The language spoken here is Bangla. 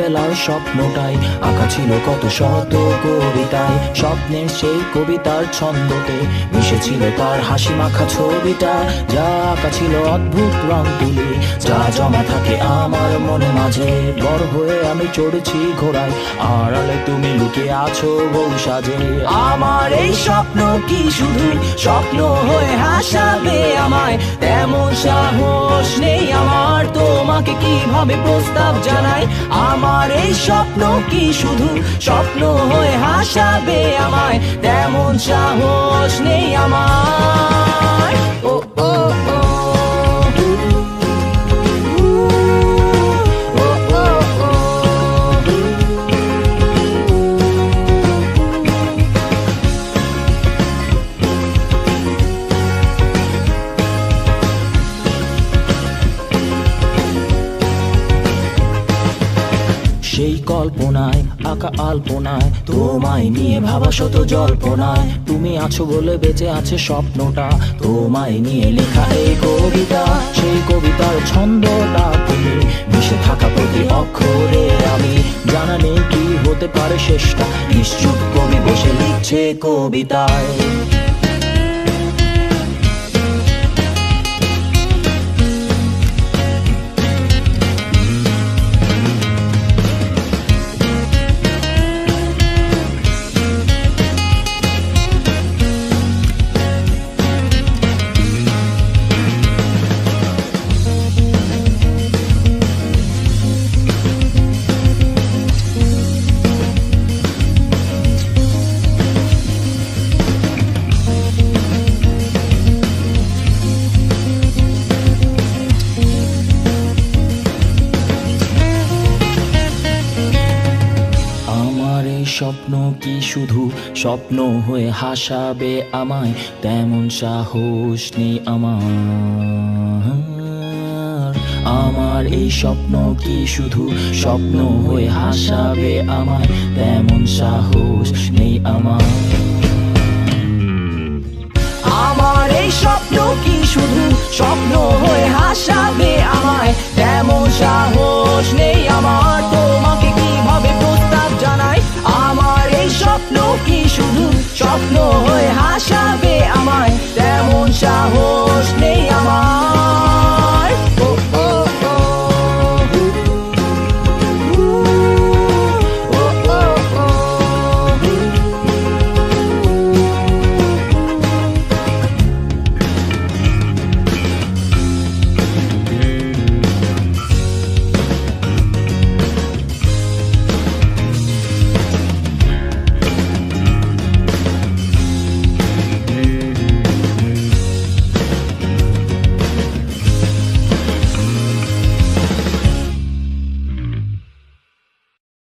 ফেলার স্বপ্নটাই আঁকা ছিল কত শত কবিতায়। স্বপ্নের সেই কবিতার ছন্দতে মিশেছিল তার হাসি মাখা ছবিটা, যা আঁকা ছিল অদ্ভুত রং তুলি, যা জমা থাকে আমার মনে মাঝে। বড় হয়ে আমি চড়েছি ঘোড়ায়, আড়ালে তুমি লুকিয়ে আছো বউ সাজে। আমার এই স্বপ্ন কি শুধু স্বপ্ন হয়ে হাসাবে আমায়, তেমন সাহস নেই আমার তোমাকে কিভাবে প্রস্তাব জানাই। আমার এই স্বপ্ন কি শুধু স্বপ্ন হয়ে হাসাবে আমায়, তেমন সাহস নেই আমার। ও ও ও সেই কল্পনায় আঁকা আলপনায় তোমায় নিয়ে ভাবা শত জল্পনায়, তুমি আছো বলে বেঁচে আছে স্বপ্নটা, তোমায় নিয়ে লেখা এই কবিতা। সেই কবিতার ছন্দটা তুমি, মিশে থাকা প্রতি অক্ষরে আমি, জানা নেই কি হতে পারে শেষটা, নিশ্চুপ কবি বসে লিখছে কবিতায়। স্বপ্ন কি শুধু স্বপ্ন হয়ে হাসাবে আমায়, তেমন সাহস নেই আমার। আমার এই স্বপ্ন কি শুধু স্বপ্ন হয়ে হাসাবে আমায়, তেমন সাহস নেই আমার। আমার এই স্বপ্ন কি শুধু স্বপ্ন হয়ে হাসাবে আমায়, তেমন সাহস নেই আমার তোমাকে কিভাবে প্রস্তাব জানাই। আমার এই স্বপ্ন কি শুধু স্বপ্ন হয়ে হাসা